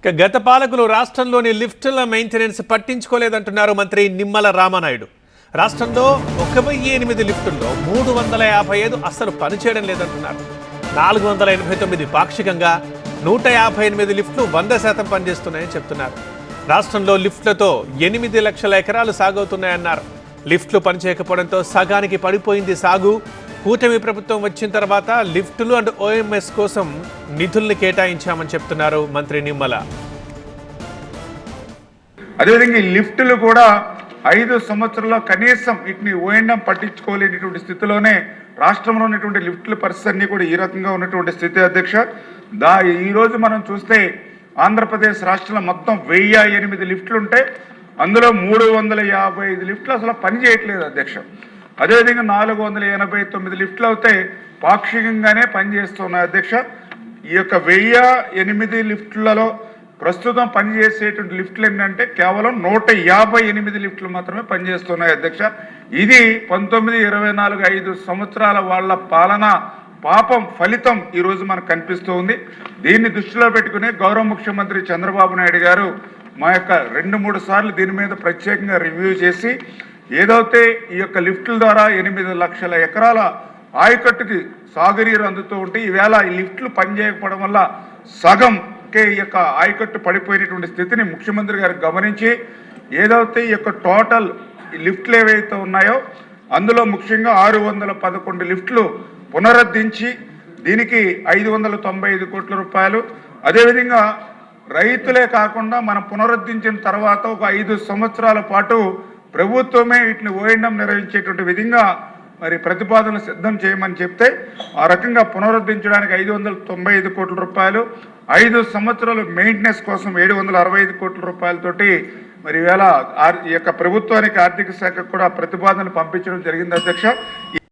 గత పాలకులు రాష్ట్రంలోని లిఫ్టుల మెయింటెనెన్స్ పట్టించుకోలేదంటున్నారు మంత్రి నిమ్మల రామానాయుడు. రాష్ట్రంలో 1008 లిఫ్టుల్లో 355 అస్సలు పనిచేయడం లేదంటున్నారు. 489 పాక్షికంగా, 158 లిఫ్టులు 100% పనిచేస్తున్నాయని చెప్తున్నారు. రాష్ట్రంలో లిఫ్టులతో 8 లక్షల ఎకరాలు సాగవుతున్నాయన్నారు. లిఫ్టులు పనిచేయకపోవడంతో సగానికి పడిపోయింది సాగు. కూటమి ప్రభుత్వం వచ్చిన తర్వాత లిఫ్టులు అండ్ ఓఎంఎస్ కోసం నిధుల్ని కేటాయించామని చెప్తున్నారు మంత్రి నిమ్మల. అదేవిధంగా ఈ లిఫ్టులు కూడా 5 సంవత్సరాల్లో కనీసం వీటిని ఓఎండం పట్టించుకోలేనటువంటి స్థితిలోనే రాష్ట్రంలో ఉన్నటువంటి లిఫ్టుల పరిస్థితి అన్ని కూడా ఈ రకంగా ఉన్నటువంటి స్థితి అధ్యక్ష. ఈ రోజు మనం చూస్తే ఆంధ్రప్రదేశ్ రాష్ట్రంలో మొత్తం 1008 లిఫ్టులు ఉంటే అందులో 355 లిఫ్టులు అసలు పని చేయట్లేదు అధ్యక్ష. అదేవిధంగా 489 లిఫ్టులు అయితే పాక్షికంగానే పనిచేస్తున్నాయి అధ్యక్ష. ఈ యొక్క 1008 లిఫ్టులలో ప్రస్తుతం పనిచేసేటువంటి లిఫ్టులు ఏంటంటే కేవలం 158 లిఫ్టులు మాత్రమే పనిచేస్తున్నాయి అధ్యక్ష. ఇది 19, 24, 5 సంవత్సరాల వాళ్ళ పాలన పాపం ఫలితం ఈరోజు మనకు కనిపిస్తూ ఉంది. దీన్ని దృష్టిలో పెట్టుకుని గౌరవ ముఖ్యమంత్రి చంద్రబాబు నాయుడు గారు మా యొక్క 2-3 సార్లు దీని మీద ప్రత్యేకంగా రివ్యూ చేసి ఏదైతే ఈ యొక్క లిఫ్టుల ద్వారా 8 లక్షల ఎకరాల ఆయకట్టుకి సాగునీరు అందుతూ ఉంటే ఈవేళ ఈ లిఫ్టులు పనిచేయకపోవడం వల్ల సగంకే ఈ యొక్క ఆయకట్టు పడిపోయినటువంటి స్థితిని ముఖ్యమంత్రి గారు గమనించి ఏదైతే ఈ యొక్క టోటల్ లిఫ్టులు ఏవైతే ఉన్నాయో అందులో ముఖ్యంగా 611 లిఫ్టులు పునరుద్ధరించి దీనికి 595 కోట్ల రూపాయలు. అదేవిధంగా రైతులే కాకుండా మనం పునరుద్ధరించిన తర్వాత ఒక 5 సంవత్సరాల పాటు ప్రభుత్వమే వీటిని ఓఎండం నిర్వహించేటువంటి విధంగా మరి ప్రతిపాదనలు సిద్ధం చేయమని చెప్తే ఆ రకంగా పునరుద్ధరించడానికి 595 కోట్ల రూపాయలు, 5 సంవత్సరాలు మెయింటెనెన్స్ కోసం 765 కోట్ల రూపాయలతోటి మరి ఈవేళ ఈ యొక్క ప్రభుత్వానికి ఆర్థిక శాఖకు కూడా ప్రతిపాదనలు పంపించడం జరిగింది అధ్యక్ష.